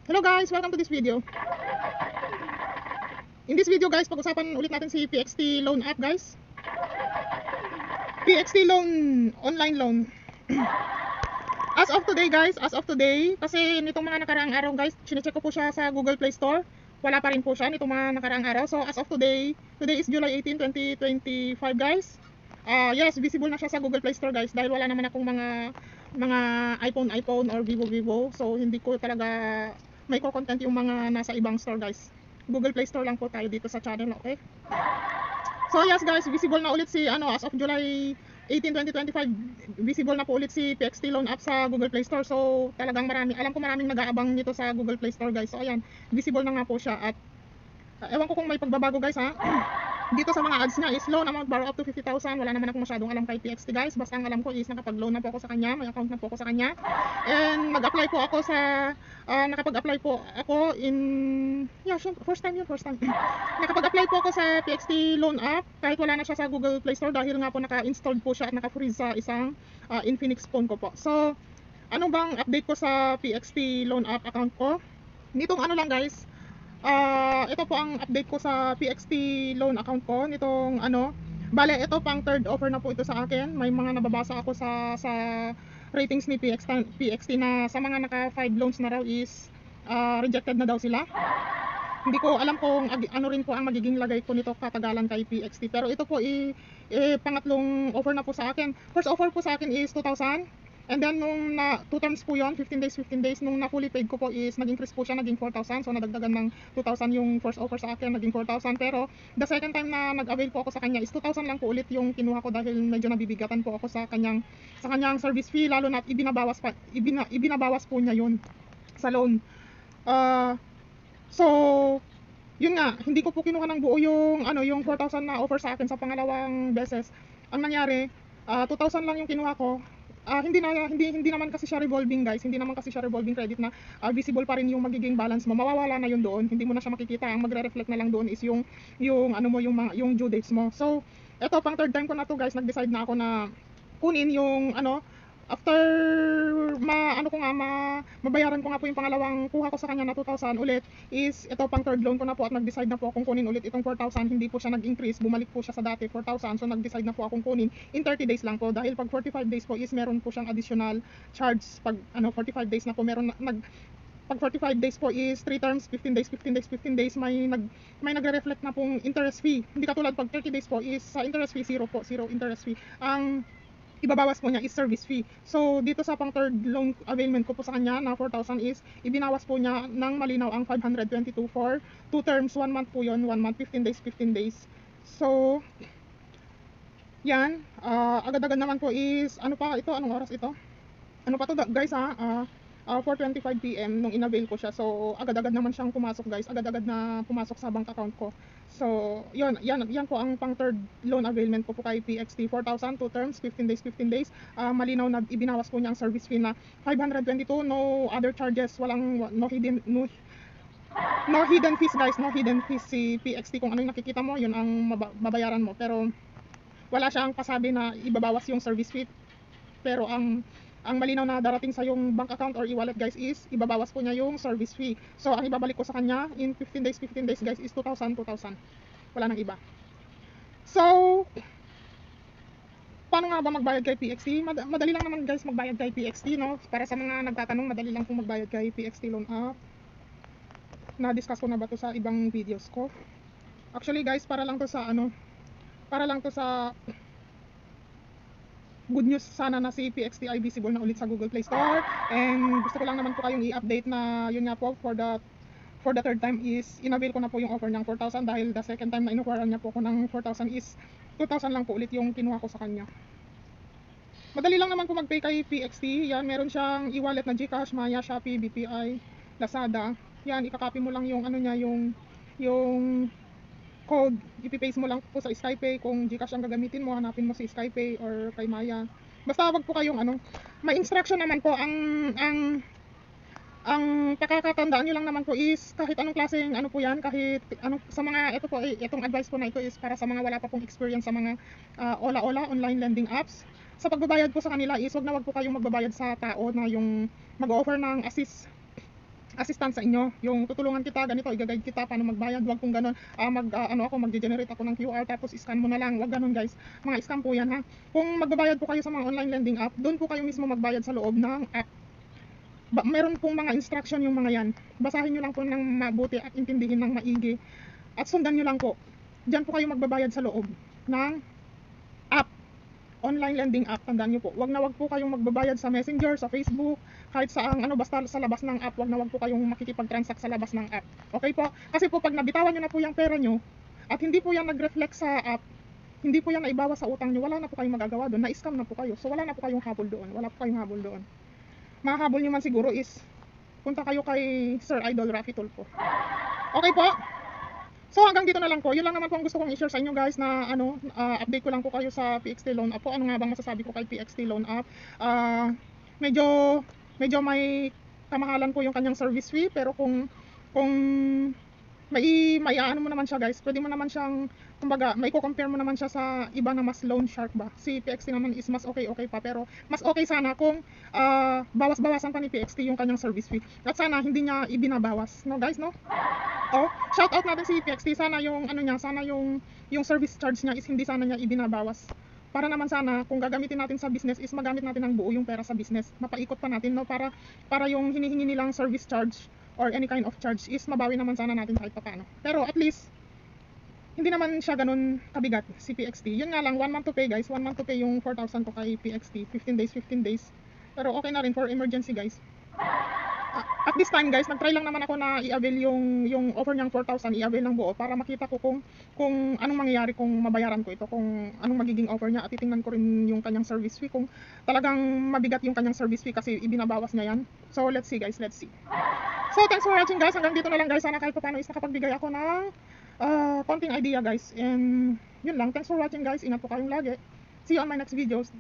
Hello guys, welcome to this video. In this video guys, pag-usapan ulit natin si PXT loan app guys. PXT loan, online loan. As of today guys, kasi nitong mga nakaraang araw guys, chinecheck ko po siya sa Google Play Store. Wala pa rin po siya nitong mga nakaraang araw. So as of today is July 18, 2025 guys. Yes, visible na siya sa Google Play Store guys dahil wala naman akong mga iPhone or Vivo. So hindi ko talaga may content yung mga nasa ibang store guys. Google Play Store lang po tayo dito sa channel, okay? So yes guys, visible na ulit si as of July 18, 2025, visible na po ulit si PXT loan app sa Google Play Store. So talagang alam ko maraming nag-aabang nito sa Google Play Store guys. So ayan, visible na nga po siya at ewan ko kung may pagbabago guys ha. Dito sa mga ads niya is loan amount borrow up to 50,000. Wala naman akong masyadong alam kay PXT guys. Basta ang alam ko is nakapag-loan na po ako sa kanya, may account na po ako sa kanya. And nag-apply po ako sa nakapag-apply po ako first time. Nakapag-apply po ako sa PXT loan app kahit wala na siya sa Google Play Store dahil nga po naka-installed po siya at naka-freeze sa isang Infinix phone ko po. So, ano bang update ko sa PXT loan app account ko? Nitong lang guys, ito po ang update ko sa PXT loan account ko nitong bale ito pang third offer na po ito sa akin. May mga nababasa ako sa ratings ni PXT na sa mga naka 5 loans na raw is rejected na daw sila. Hindi ko alam kung ano rin po ang magiging lagay ko nito katagalan kay PXT, pero ito po pangatlong offer na po sa akin. First offer po sa akin is 2,000. And then nung 2 terms po yon, 15 days, nung na-fully paid ko po is nag-increase po siya, naging 4,000. So nadagdagan ng 2,000 yung first offer sa akin, naging 4,000. Pero the second time na nag-avail po ako sa kanya is 2,000 lang po ulit yung kinuha ko dahil medyo nabibigatan po ako sa kanyang service fee, lalo na ibinabawas po niya yun sa loan. So yun nga, hindi ko po kinuha ng buo yung yung 4,000 na offer sa akin sa pangalawang beses. Ang nangyari, 2,000 lang yung kinuha ko. Hindi naman kasi siya revolving guys, hindi naman kasi siya revolving credit na visible pa rin yung magiging balance mo. Mawawala na yun doon, hindi mo na siya makikita. Ang magre-reflect na lang doon is yung yung due dates mo. So eto pang third time ko na to guys, nag-decide na ako na kunin yung after mabayaran ko nga po yung pangalawang kuha ko sa kanya na 2,000 ulit, is ito pang third loan ko na po at nag-decide na po akong kunin ulit itong 4,000. Hindi po siya nag-increase, bumalik po siya sa dati 4,000. So nag-decide na po akong kunin in 30 days lang po dahil pag 45 days po is meron po siyang additional charge. Pag 45 days na po meron pag 45 days po is 3 terms, 15 days, may nagre-reflect na pong interest fee. Hindi katulad pag 30 days po is sa interest fee, zero interest fee. Ang ibabawas po niya is service fee. So dito sa pang third loan availment ko po sa kanya na 4,000 is ibinawas po niya ng malinaw ang 522 for 2 terms, 1 month po yon, 1 month, 15 days. So yan, agad-agad naman po is anong oras ito? Ano pa to guys 4:25 PM nung inavail ko siya. So agad-agad naman siyang pumasok guys, agad-agad na pumasok sa bank account ko. So yan po ang pang third loan availment ko po kay PXT. 4,000, 2 terms, 15 days. Malinaw na ibinawas po niya ang service fee na 522, no other charges, no hidden fees guys, no hidden fees. Si PXT kung ano yung nakikita mo, yun ang babayaran mo, pero wala siyang pasabi na ibabawas yung service fee. Pero ang malinaw na darating sa yung bank account or e-wallet guys is ibabawas po niya yung service fee. So ang ibabalik ko sa kanya in 15 days guys is 2,000. Wala nang iba. So paano nga ba magbayad kay PXT? Madali lang naman guys magbayad kay PXT, no? Para sa mga nagtatanong, madali lang pong magbayad kay PXT loan app. Na-discuss ko na ba to sa ibang videos ko? Actually guys, para lang to sa good news sana na si PXT ay visible na ulit sa Google Play Store. And gusto ko lang naman po kayong i-update na yun nga po, for the third time is inavail ko na po yung offer ng 4,000 dahil the second time na inukwaran niya po ako ng 4,000 is 2,000 lang po ulit yung kinuha ko sa kanya. Madali lang naman po mag-pay kay PXT. Yan, meron siyang e-wallet na GCash, Maya, Shopee, BPI, Lazada. Yan, ikakopy mo lang yung yung code, ipipaste mo lang po sa Skypay. Kung GCash ang gagamitin mo, hanapin mo si Skypay or kay Maya. Basta wag po kayong may instruction naman po. Ang pakakatandaan nyo lang naman po is kahit anong klaseng po yan, kahit sa mga itong advice po na ito is para sa mga wala pa pong experience sa mga Ola online lending apps. Sa pagbabayad po sa kanila is wag po kayong magbabayad sa tao na yung mag-offer ng assistant sa inyo. Yung tutulungan kita, ganito, i-guide kita paano magbayad. Wag kung ganun, mag-generate ako ng QR tapos scan mo na lang. Wag ganun guys. Mga scam po yan ha. Kung magbabayad po kayo sa mga online lending app, doon po kayo mismo magbayad sa loob ng app. Meron pong mga instruction yung mga yan. Basahin nyo lang po ng mabuti at intindihin ng maigi. At sundan nyo lang po. Diyan po kayo magbabayad sa loob ng app. Online lending app, tandaan nyo po. Wag po kayong magbabayad sa Messenger, sa Facebook, kahit sa basta sa labas ng app. Wag po kayong makikipag-transact sa labas ng app. Okay po? Kasi po pag nabitawan nyo na po yung pera nyo at hindi po yan nag-reflect sa app, hindi po yan naibawa sa utang nyo, wala na po kayong magagawa doon. Na-scam na po kayo. So wala na po kayong habol doon. Wala po kayong habol doon. Mahahabol nyo man siguro is punta kayo kay Sir Idol Rafi Tulfo. Okay po? So hanggang dito na lang po. Yun lang naman po ang gusto kong i-share sa inyo guys na update ko lang po kayo sa PXT Loan App po. Ano nga bang masasabi ko kay PXT Loan App? Medyo may kamahalan po yung kanyang service fee, pero kung may ano mo naman siya guys, pwede mo naman siyang, kumbaga, may compare mo naman siya sa iba na mas loan shark ba. Si PXT naman is mas okay pa, pero mas okay sana kung bawas-bawasan pa ni PXT yung kanyang service fee. At sana hindi niya ibinabawas, no guys, no? Oh, shout out natin si PXT. Sana yung sana yung service charge niya is hindi sana niya ibinabawas. Para naman sana kung gagamitin natin sa business is magamit natin ng buo yung pera sa business. Mapaikot pa natin, no, para yung hinihingi nilang service charge or any kind of charge is mabawi naman sana natin kahit paano. Pero at least hindi naman siya ganun kabigat si PXT. Yun nga lang, 1 month to pay guys. 1 month to pay yung 4,000 ko kay PXT. 15 days. Pero okay na rin for emergency guys. At this time guys, nag-try lang naman ako na i-avail yung offer niyang 4,000, i-avail ng buo para makita ko kung anong mangyayari kung mabayaran ko ito, kung anong magiging offer niya, at titingnan ko rin yung kanyang service fee kung talagang mabigat yung kanyang service fee kasi ibinabawas niya yan. So let's see guys, let's see. So thanks for watching guys, hanggang dito na lang guys. Sana kahit paano is nakapagbigay ako ng konting idea guys. And yun lang, thanks for watching guys, ingat po kayong lagi. See you on my next videos.